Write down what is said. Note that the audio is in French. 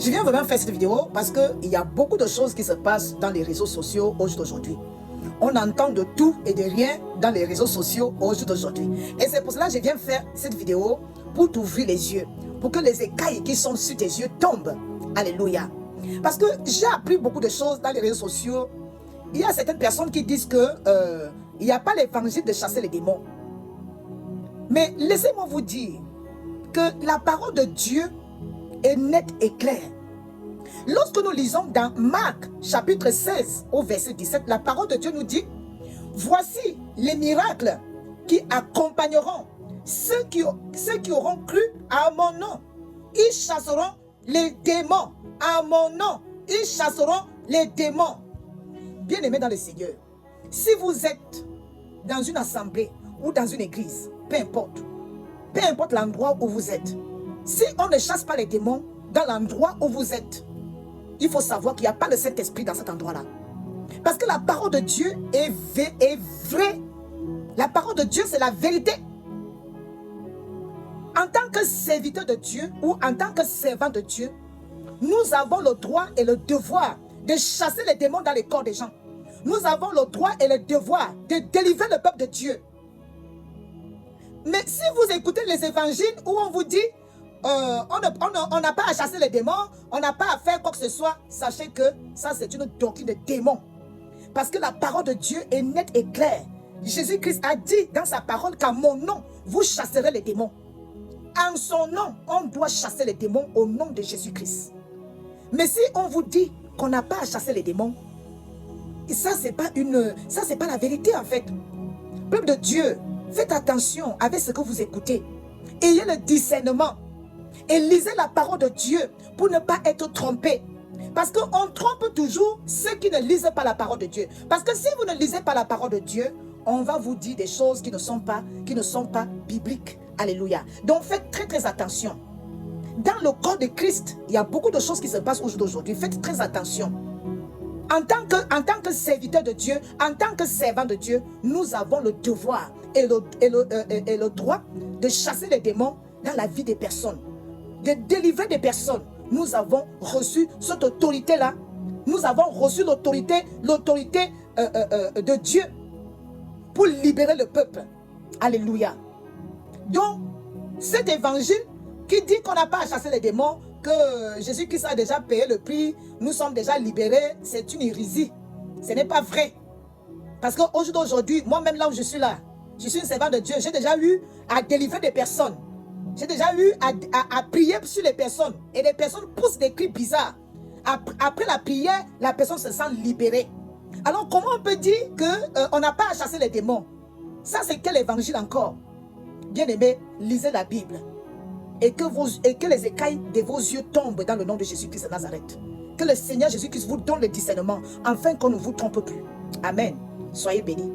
Je viens vraiment faire cette vidéo parce qu'il y a beaucoup de choses qui se passent dans les réseaux sociaux aujourd'hui. On entend de tout et de rien dans les réseaux sociaux aujourd'hui. Et c'est pour cela que je viens faire cette vidéo pour t'ouvrir les yeux, pour que les écailles qui sont sur tes yeux tombent. Alléluia. Parce que j'ai appris beaucoup de choses dans les réseaux sociaux. Il y a certaines personnes qui disent que il n'y a pas l'évangile de chasser les démons. Mais laissez-moi vous dire que la parole de Dieu est nette et claire. Lorsque nous lisons dans Marc chapitre 16 au verset 17, la parole de Dieu nous dit: voici les miracles qui accompagneront ceux qui auront cru à mon nom. Ils chasseront les démons. À mon nom, ils chasseront les démons. Bien-aimés dans le Seigneur, si vous êtes dans une assemblée ou dans une église, peu importe l'endroit où vous êtes, si on ne chasse pas les démons dans l'endroit où vous êtes, il faut savoir qu'il n'y a pas le Saint-Esprit dans cet endroit-là. Parce que la parole de Dieu est vraie. La parole de Dieu, c'est la vérité. En tant que serviteur de Dieu ou en tant que servant de Dieu, nous avons le droit et le devoir de chasser les démons dans les corps des gens. Nous avons le droit et le devoir de délivrer le peuple de Dieu. Mais si vous écoutez les évangiles où on vous dit on n'a pas à chasser les démons, on n'a pas à faire quoi que ce soit, sachez que ça c'est une doctrine de démons. Parce que la parole de Dieu est nette et claire. Jésus-Christ a dit dans sa parole qu'à mon nom, vous chasserez les démons. En son nom, on doit chasser les démons au nom de Jésus-Christ. Mais si on vous dit qu'on n'a pas à chasser les démons, ça c'est pas la vérité en fait. Peuple de Dieu, faites attention avec ce que vous écoutez. Ayez le discernement. Et lisez la parole de Dieu pour ne pas être trompé. Parce qu'on trompe toujours ceux qui ne lisent pas la parole de Dieu. Parce que si vous ne lisez pas la parole de Dieu, on va vous dire des choses qui ne sont pas bibliques. Alléluia. Donc faites très attention. Dans le corps de Christ, il y a beaucoup de choses qui se passent aujourd'hui. Faites très attention. En tant que serviteur de Dieu, en tant que servant de Dieu, nous avons le devoir et le droit de chasser les démons dans la vie des personnes, de délivrer des personnes. Nous avons reçu cette autorité-là. Nous avons reçu l'autorité de Dieu pour libérer le peuple. Alléluia. Donc, cet évangile qui dit qu'on n'a pas à chasser les démons, que Jésus-Christ a déjà payé le prix, nous sommes déjà libérés, c'est une hérésie. Ce n'est pas vrai. Parce qu'aujourd'hui, moi-même là où je suis là, je suis une servante de Dieu, j'ai déjà eu à délivrer des personnes. J'ai déjà eu à prier sur les personnes. Et les personnes poussent des cris bizarres. Après la prière, la personne se sent libérée. Alors comment on peut dire qu'on n'a pas à chasser les démons? Ça c'est quel évangile encore? Bien-aimés, lisez la Bible. Et que les écailles de vos yeux tombent dans le nom de Jésus-Christ de Nazareth. Que le Seigneur Jésus-Christ vous donne le discernement, afin qu'on ne vous trompe plus. Amen. Soyez bénis.